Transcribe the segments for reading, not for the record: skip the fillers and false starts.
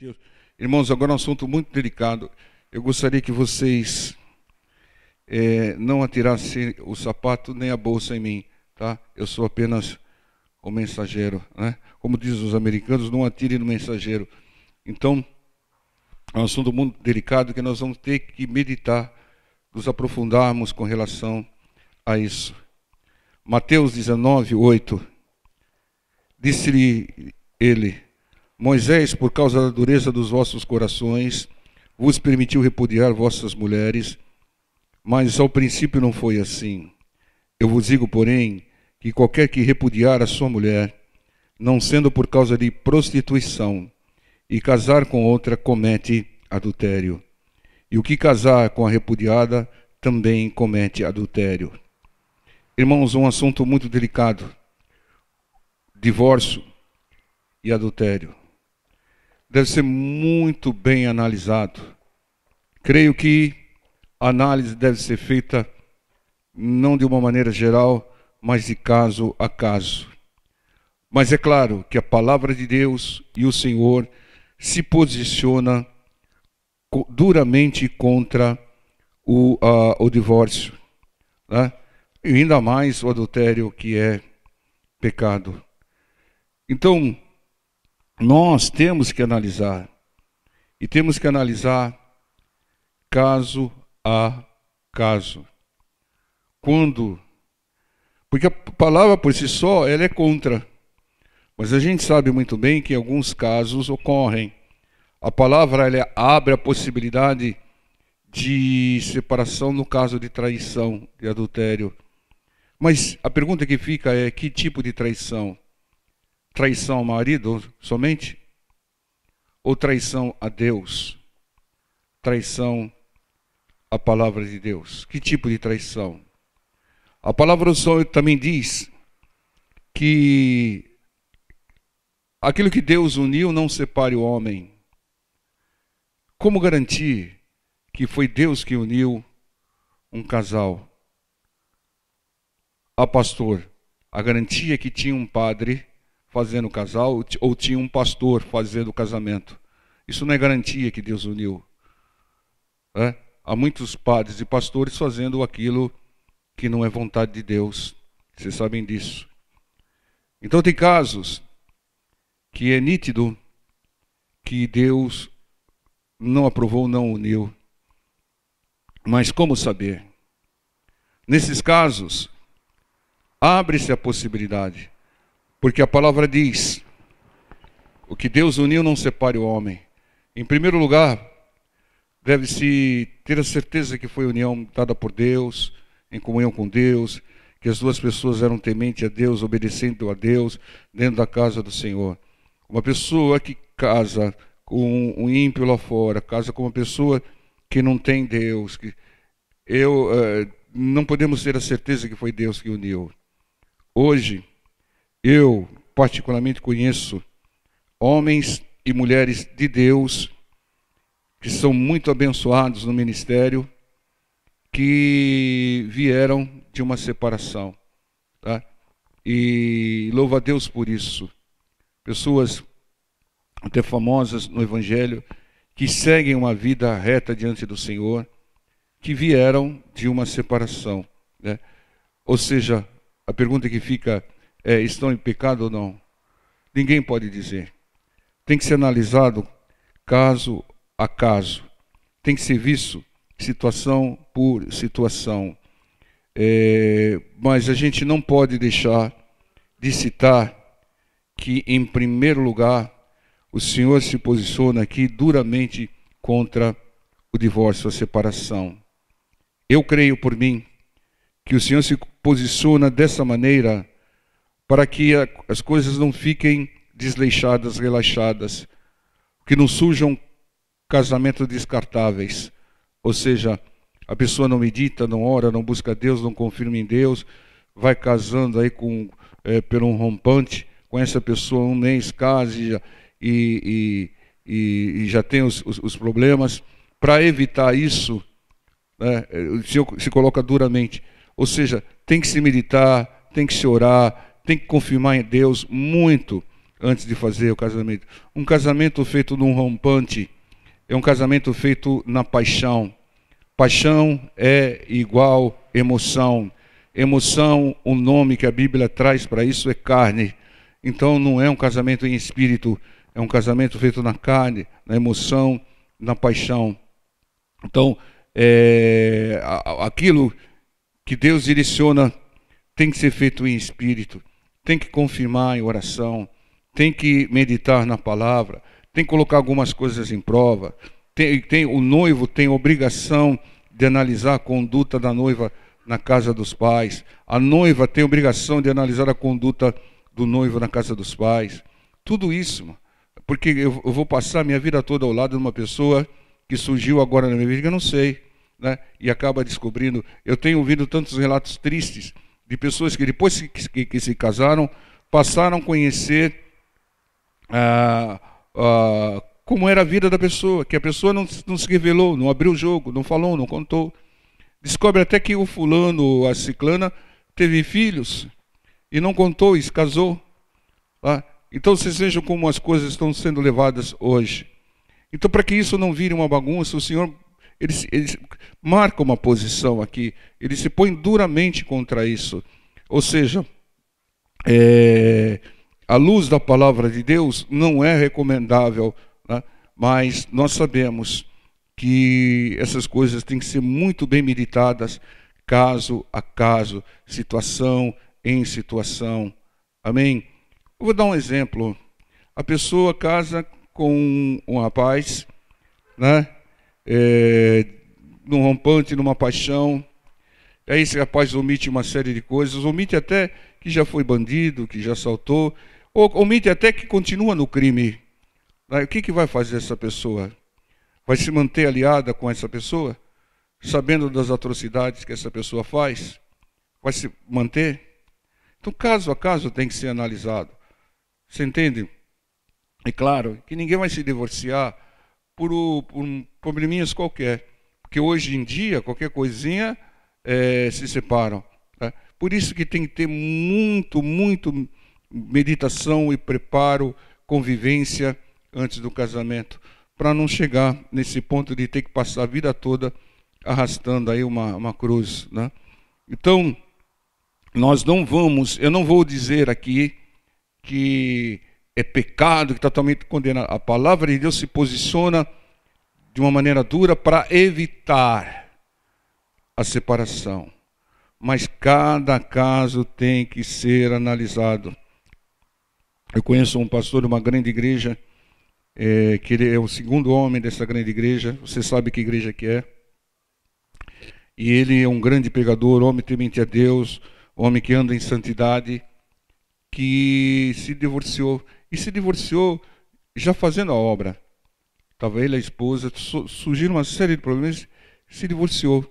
Deus. Irmãos, agora é um assunto muito delicado. Eu gostaria que vocês não atirassem o sapato nem a bolsa em mim, tá? Eu sou apenas o mensageiro, né? Como dizem os americanos, não atire no mensageiro. Então, é um assunto muito delicado que nós vamos ter que meditar, nos aprofundarmos com relação a isso. Mateus 19, 8. Disse-lhe ele: Moisés, por causa da dureza dos vossos corações, vos permitiu repudiar vossas mulheres, mas ao princípio não foi assim. Eu vos digo, porém, que qualquer que repudiar a sua mulher, não sendo por causa de prostituição, e casar com outra, comete adultério. E o que casar com a repudiada, também comete adultério. Irmãos, um assunto muito delicado: divórcio e adultério. Deve ser muito bem analisado. Creio que a análise deve ser feita não de uma maneira geral, mas de caso a caso. Mas é claro que a palavra de Deus e o Senhor se posiciona duramente contra o divórcio, né? E ainda mais o adultério, que é pecado. Então, nós temos que analisar, e temos que analisar caso a caso. Porque a palavra por si só, ela é contra. Mas a gente sabe muito bem que alguns casos ocorrem. A palavra, ela abre a possibilidade de separação no caso de traição, de adultério. Mas a pergunta que fica é: que tipo de traição? Traição ao marido somente? Ou traição a Deus? Traição à palavra de Deus? Que tipo de traição? A palavra do Senhor também diz que aquilo que Deus uniu não separe o homem. Como garantir que foi Deus que uniu um casal? Pastor, a garantia é que tinha um padre fazendo o casal ou tinha um pastor fazendo o casamento. Isso não é garantia que Deus uniu. Há muitos padres e pastores fazendo aquilo que não é vontade de Deus. Vocês sabem disso. Então tem casos que é nítido que Deus não aprovou, não uniu. Mas como saber? Nesses casos, abre-se a possibilidade, porque a palavra diz: o que Deus uniu não separe o homem. Em primeiro lugar, deve-se ter a certeza que foi união dada por Deus, em comunhão com Deus, que as duas pessoas eram tementes a Deus, obedecendo a Deus, dentro da casa do Senhor. Uma pessoa que casa com um ímpio lá fora, casa com uma pessoa que não tem Deus, não podemos ter a certeza que foi Deus que uniu. Hoje, eu particularmente conheço homens e mulheres de Deus que são muito abençoados no ministério, que vieram de uma separação, tá? E louvo a Deus por isso. Pessoas até famosas no Evangelho, que seguem uma vida reta diante do Senhor, que vieram de uma separação, né? Ou seja, a pergunta que fica é: estão em pecado ou não? Ninguém pode dizer. Tem que ser analisado caso a caso. Tem que ser visto situação por situação. Mas a gente não pode deixar de citar que, em primeiro lugar, o Senhor se posiciona aqui duramente contra o divórcio, a separação. Eu creio por mim que o Senhor se posiciona dessa maneira para que as coisas não fiquem desleixadas, relaxadas, que não surjam casamentos descartáveis. Ou seja, a pessoa não medita, não ora, não busca Deus, não confirma em Deus, vai casando aí por um rompante, com essa pessoa um mês, case e já tem os problemas. Para evitar isso, né, o Senhor se coloca duramente. Ou seja, tem que se meditar, tem que se orar, tem que confirmar em Deus muito. antes de fazer o casamento. Um casamento feito num rompante é um casamento feito na paixão. Paixão é igual emoção. Emoção, o nome que a Bíblia traz para isso é carne. Então não é um casamento em espírito, é um casamento feito na carne, na emoção, na paixão. Então, aquilo que Deus direciona tem que ser feito em espírito, tem que confirmar em oração, tem que meditar na palavra, tem que colocar algumas coisas em prova. O noivo tem obrigação de analisar a conduta da noiva na casa dos pais. A noiva tem obrigação de analisar a conduta do noivo na casa dos pais. Tudo isso, porque eu vou passar minha vida toda ao lado de uma pessoa que surgiu agora na minha vida que eu não sei, né? E acaba descobrindo. Eu tenho ouvido tantos relatos tristes de pessoas que depois que se casaram, passaram a conhecer como era a vida da pessoa, que a pessoa não se revelou, não abriu o jogo, não falou, não contou. Descobre até que o fulano, a ciclana, teve filhos e não contou e se casou. Tá? Então vocês vejam como as coisas estão sendo levadas hoje. Então, para que isso não vire uma bagunça, o Senhor ele marca uma posição aqui, ele se põe duramente contra isso. Ou seja, a luz da palavra de Deus não é recomendável, né? Mas nós sabemos que essas coisas têm que ser muito bem meditadas, caso a caso, situação em situação. Amém? Eu vou dar um exemplo. A pessoa casa com um rapaz, né? Num rompante, numa paixão. Aí esse rapaz omite uma série de coisas, omite até que já foi bandido, que já assaltou, ou omite até que continua no crime. O que vai fazer essa pessoa? Vai se manter aliada com essa pessoa? Sabendo das atrocidades que essa pessoa faz? Vai se manter? Então, caso a caso tem que ser analisado. Você entende? É claro que ninguém vai se divorciar por probleminhas qualquer. Porque hoje em dia, qualquer coisinha, se separam. Tá? Por isso que tem que ter muito meditação e preparo, convivência antes do casamento, para não chegar nesse ponto de ter que passar a vida toda arrastando aí uma cruz. Né? Então, eu não vou dizer aqui que é pecado, que totalmente condenado. A palavra de Deus se posiciona de uma maneira dura para evitar a separação. Mas cada caso tem que ser analisado. Eu conheço um pastor de uma grande igreja, que ele é o segundo homem dessa grande igreja. Você sabe que igreja que é. E ele é um grande pregador, homem temente a Deus, homem que anda em santidade, que se divorciou. E se divorciou já fazendo a obra. Estava ele e a esposa, surgiram uma série de problemas, se divorciou.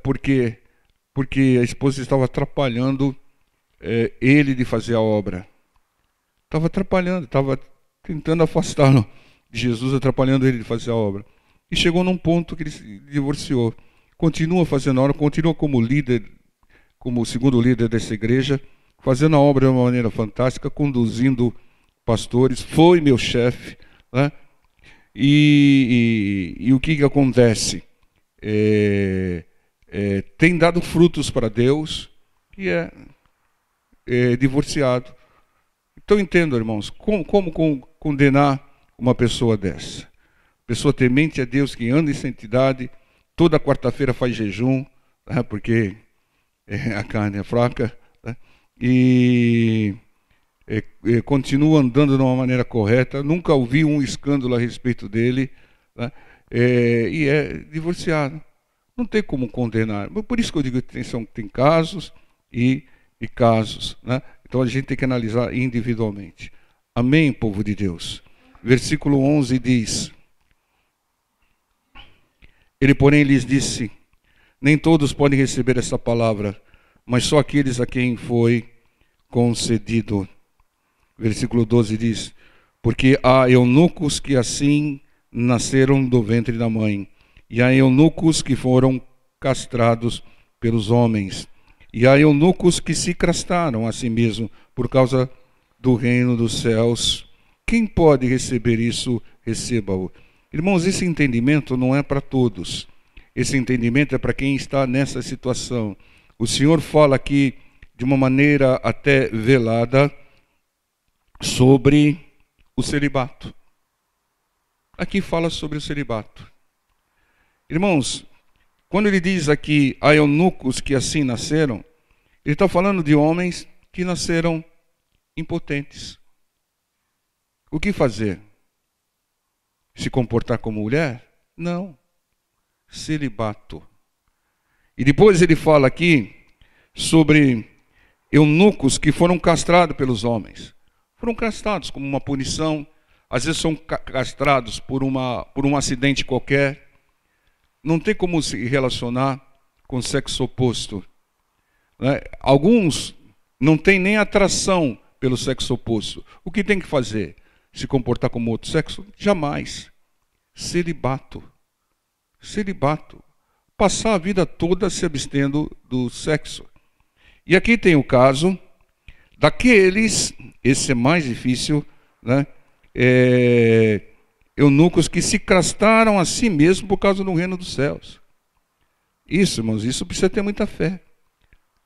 Porque a esposa estava atrapalhando ele de fazer a obra. Estava atrapalhando, estava tentando afastá-lo de Jesus, atrapalhando ele de fazer a obra. E chegou num ponto que ele se divorciou. Continua fazendo a obra, continua como líder, como o segundo líder dessa igreja, fazendo a obra de uma maneira fantástica, conduzindo pastores, foi meu chefe, né? E o que acontece? Tem dado frutos para Deus e é divorciado. Então entendo, irmãos, como condenar uma pessoa dessa? Pessoa temente a Deus, que anda em santidade, toda quarta-feira faz jejum, né, porque a carne é fraca, né, e continua andando de uma maneira correta, nunca ouvi um escândalo a respeito dele, né, e é divorciado. Não tem como condenar. Por isso que eu digo que tem casos e casos, né? Então a gente tem que analisar individualmente. Amém, povo de Deus? Versículo 11 diz: Ele, porém, lhes disse: nem todos podem receber essa palavra, mas só aqueles a quem foi concedido. Versículo 12 diz: porque há eunucos que assim nasceram do ventre da mãe, e há eunucos que foram castrados pelos homens, e há eunucos que se castraram a si mesmos por causa do reino dos céus. Quem pode receber isso, receba-o. Irmãos, esse entendimento não é para todos. Esse entendimento é para quem está nessa situação. O Senhor fala aqui de uma maneira até velada sobre o celibato. Aqui fala sobre o celibato. Irmãos, quando ele diz aqui, há eunucos que assim nasceram, ele está falando de homens que nasceram impotentes. O que fazer? Se comportar como mulher? Não. Celibato. E depois ele fala aqui sobre eunucos que foram castrados pelos homens. Foram castrados como uma punição. Às vezes são castrados por um acidente qualquer. Não tem como se relacionar com o sexo oposto. Né? Alguns não têm nem atração pelo sexo oposto. O que tem que fazer? Se comportar como outro sexo? Jamais. Celibato. Celibato. Passar a vida toda se abstendo do sexo. E aqui tem o caso daqueles, esse é mais difícil, né? Eunucos que se castraram a si mesmos por causa do reino dos céus. Isso, irmãos, isso precisa ter muita fé.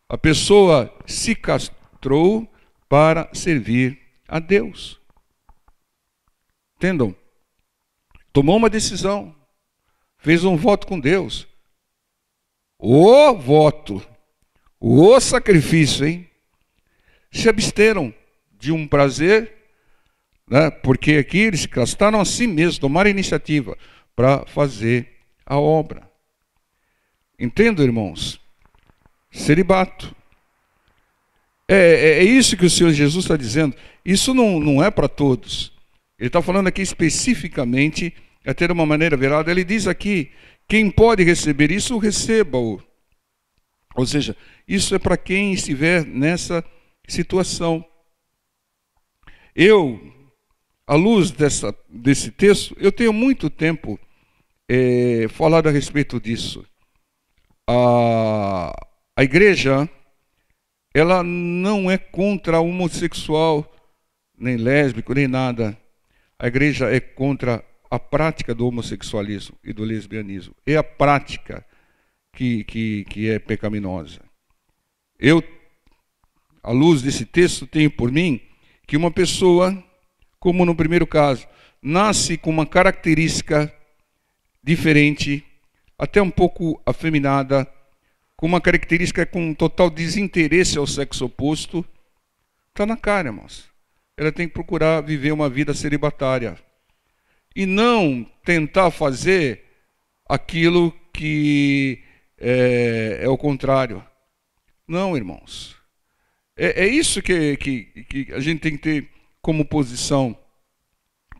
A pessoa se castrou para servir a Deus. Entendam? Tomou uma decisão. Fez um voto com Deus. O voto. O sacrifício, hein? Se absteram de um prazer, né? Porque aqui eles se castraram a si mesmos, tomaram iniciativa para fazer a obra. Entendam, irmãos? Celibato. É isso que o Senhor Jesus está dizendo. Isso não é para todos. Ele está falando aqui especificamente, até de uma maneira velada. Ele diz aqui, quem pode receber isso, receba-o. Ou seja, isso é para quem estiver nessa situação. Eu, à luz desse texto, eu tenho muito tempo falado a respeito disso. A igreja, ela não é contra o homossexual, nem lésbico, nem nada. A igreja é contra a prática do homossexualismo e do lesbianismo. É a prática que é pecaminosa. Eu, à luz desse texto, tenho por mim que uma pessoa, como no primeiro caso, nasce com uma característica diferente, até um pouco afeminada, com uma característica com um total desinteresse ao sexo oposto, está na cara, irmãos. Ela tem que procurar viver uma vida celibatária. E não tentar fazer aquilo que é o contrário. Não, irmãos. É isso que a gente tem que ter como posição.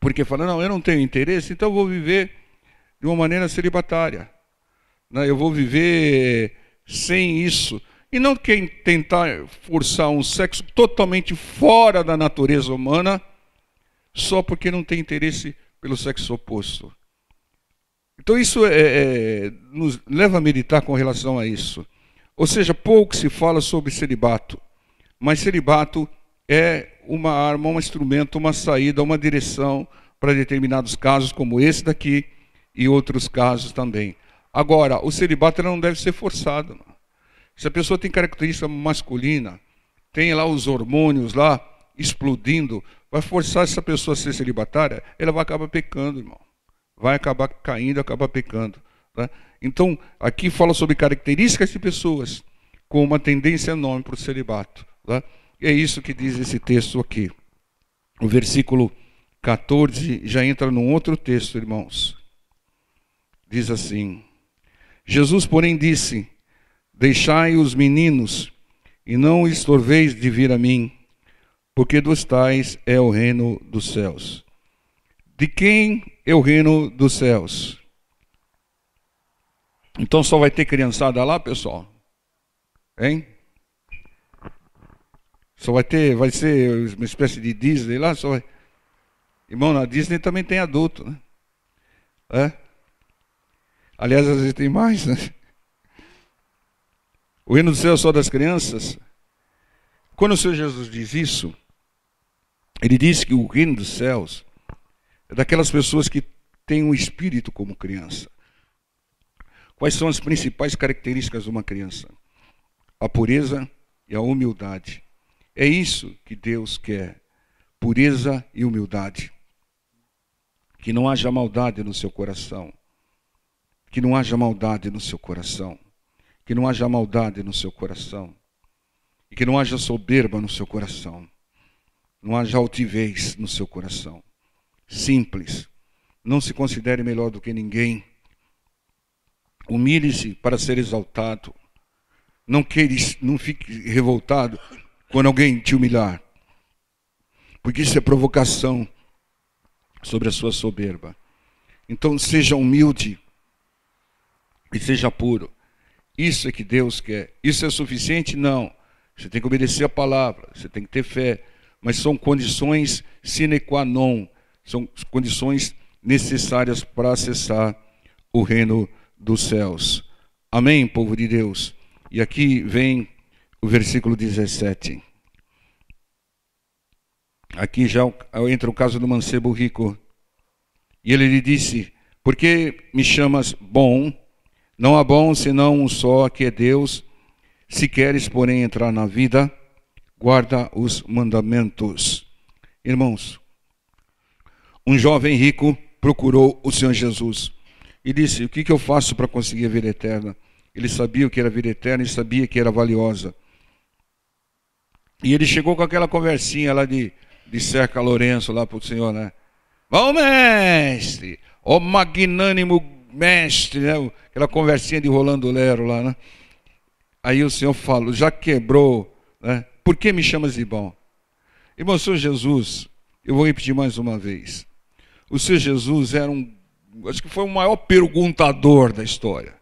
Porque fala, não, eu não tenho interesse, então eu vou viver de uma maneira celibatária. Eu vou viver sem isso. E não tentar forçar um sexo totalmente fora da natureza humana, só porque não tem interesse pelo sexo oposto. Então isso nos leva a meditar com relação a isso. Ou seja, pouco se fala sobre celibato, mas celibato é uma arma, um instrumento, uma saída, uma direção para determinados casos como esse daqui e outros casos também. Agora, o celibato não deve ser forçado. Não. Se a pessoa tem característica masculina, tem lá os hormônios lá explodindo, vai forçar essa pessoa a ser celibatária, ela vai acabar pecando, irmão. Vai acabar caindo, acabar pecando. Tá? Então, aqui fala sobre características de pessoas com uma tendência enorme para o celibato. Tá? E é isso que diz esse texto aqui. O versículo 14 já entra num outro texto, irmãos. Diz assim, Jesus, porém, disse, deixai os meninos, e não os estorveis de vir a mim, porque dos tais é o reino dos céus. De quem é o reino dos céus? Então só vai ter criançada lá, pessoal? Hein? Só vai ser uma espécie de Disney lá? Irmão, na Disney também tem adulto, né? Aliás, às vezes tem mais, né? O reino do céu é só das crianças. Quando o Senhor Jesus diz isso, Ele diz que o reino dos céus é daquelas pessoas que têm um espírito como criança. Quais são as principais características de uma criança? A pureza e a humildade. É isso que Deus quer, pureza e humildade. Que não haja maldade no seu coração. Que não haja maldade no seu coração. Que não haja maldade no seu coração. E que não haja soberba no seu coração. Não haja altivez no seu coração. Simples. Não se considere melhor do que ninguém. Humilhe-se para ser exaltado. Não fique revoltado quando alguém te humilhar. Porque isso é provocação sobre a sua soberba. Então seja humilde e seja puro. Isso é que Deus quer. Isso é suficiente? Não. Você tem que obedecer a palavra, você tem que ter fé. Mas são condições sine qua non. São condições necessárias para acessar o reino dos céus. Amém, povo de Deus? E aqui vem o versículo 17. Aqui já entra o caso do mancebo rico. E ele lhe disse: por que me chamas bom? Não há bom senão um só, que é Deus. Se queres, porém, entrar na vida, guarda os mandamentos. Irmãos, um jovem rico procurou o Senhor Jesus e disse: o que eu faço para conseguir a vida eterna? Ele sabia o que era a vida eterna e sabia que era valiosa. E ele chegou com aquela conversinha lá de Cerca Lourenço lá para o Senhor, né? Bom mestre, ó magnânimo mestre, né? Aquela conversinha de Rolando Lero lá, né? Aí o Senhor falou: já quebrou, né? Por que me chamas de bom? Irmão, Senhor Jesus, eu vou repetir mais uma vez. O Senhor Jesus era acho que foi o maior perguntador da história.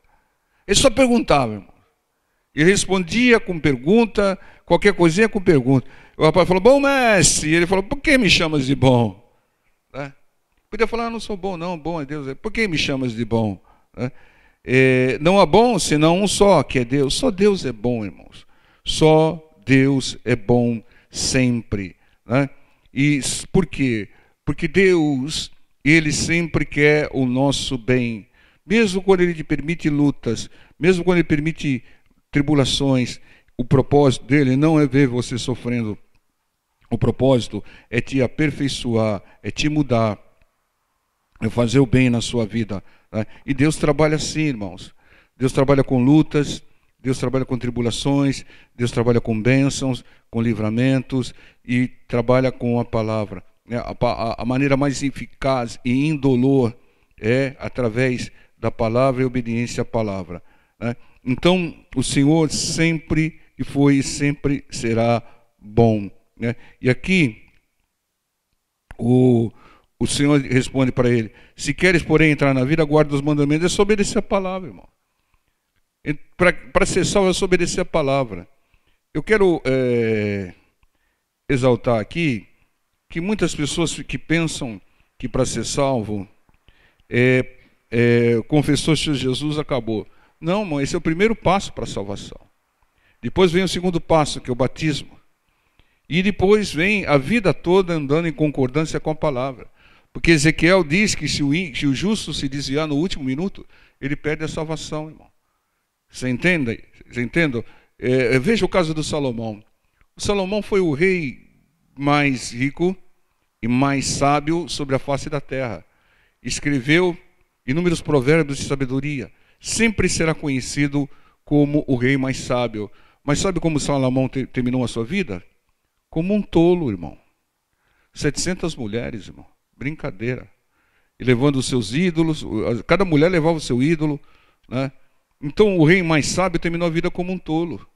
Ele só perguntava, irmão. Ele respondia com pergunta, qualquer coisinha com pergunta. O rapaz falou: bom mestre. E ele falou: por que me chamas de bom? Né? Podia falar: não sou bom, não, bom é Deus. Por que me chamas de bom? Né? Não há bom senão um só, que é Deus. Só Deus é bom, irmãos. Só Deus é bom sempre. Né? E por quê? Porque Deus, Ele sempre quer o nosso bem. Mesmo quando Ele te permite lutas, mesmo quando Ele permite tribulações, o propósito dEle não é ver você sofrendo. O propósito é te aperfeiçoar, é te mudar, é fazer o bem na sua vida. Né? E Deus trabalha assim, irmãos. Deus trabalha com lutas, Deus trabalha com tribulações, Deus trabalha com bênçãos, com livramentos e trabalha com a palavra. A maneira mais eficaz e indolor é através da palavra e obediência à palavra. Né? Então, o Senhor sempre foi e sempre será bom. Né? E aqui, o Senhor responde para ele: se queres, porém, entrar na vida, guarda os mandamentos. É só obedecer a palavra, irmão. Para ser salvo, é só obedecer a palavra. Eu quero exaltar aqui que muitas pessoas que pensam que para ser salvo, confessou Jesus, acabou. Não, irmão, esse é o primeiro passo para a salvação. Depois vem o segundo passo, que é o batismo. E depois vem a vida toda andando em concordância com a palavra. Porque Ezequiel diz que se o justo se desviar no último minuto, ele perde a salvação, irmão. Você entende? Veja o caso do Salomão. O Salomão foi o rei mais rico e mais sábio sobre a face da terra. Escreveu inúmeros provérbios de sabedoria. Sempre será conhecido como o rei mais sábio. Mas sabe como Salomão terminou a sua vida? Como um tolo, irmão. 700 mulheres, irmão. Brincadeira. E levando os seus ídolos. Cada mulher levava o seu ídolo. Né? Então o rei mais sábio terminou a vida como um tolo.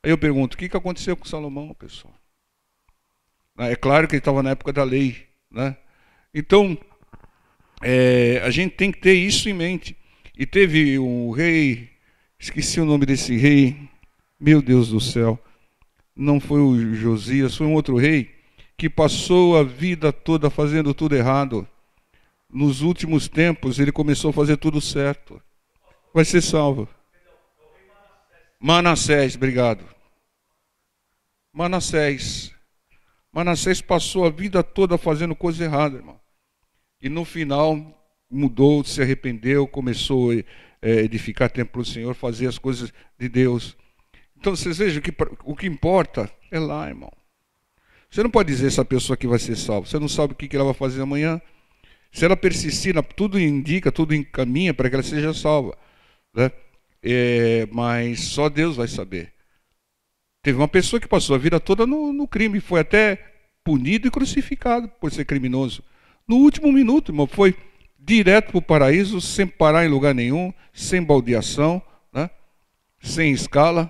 Aí eu pergunto: o que aconteceu com Salomão, pessoal? É claro que ele estava na época da lei. Né? Então, a gente tem que ter isso em mente. E teve um rei, esqueci o nome desse rei, meu Deus do céu, não foi o Josias, foi um outro rei, que passou a vida toda fazendo tudo errado. Nos últimos tempos, ele começou a fazer tudo certo. Vai ser salvo. Manassés, obrigado. Manassés. Manassés passou a vida toda fazendo coisa errada, irmão. E no final mudou, se arrependeu, começou a edificar templo para o Senhor, fazer as coisas de Deus. Então vocês vejam que o que importa é lá, irmão. Você não pode dizer essa pessoa que vai ser salva. Você não sabe o que ela vai fazer amanhã. Se ela persistir, tudo indica, tudo encaminha para que ela seja salva, né? Mas só Deus vai saber. Teve uma pessoa que passou a vida toda no crime, foi até punido e crucificado por ser criminoso. No último minuto, irmão, foi direto para o paraíso, sem parar em lugar nenhum, sem baldeação, né? Sem escala.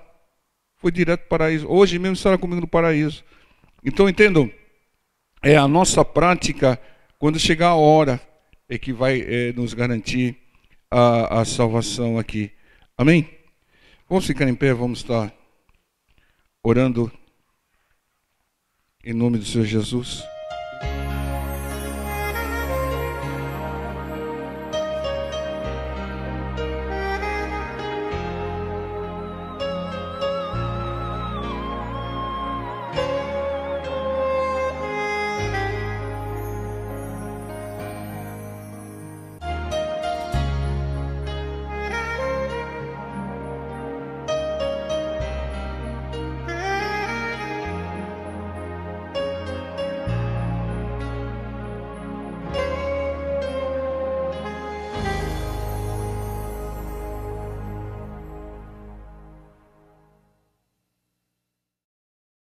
Foi direto para o paraíso. Hoje mesmo estará comigo no paraíso. Então, entendam, é a nossa prática, quando chegar a hora, é que vai nos garantir a salvação aqui. Amém? Vamos ficar em pé, vamos estar orando em nome do Senhor Jesus.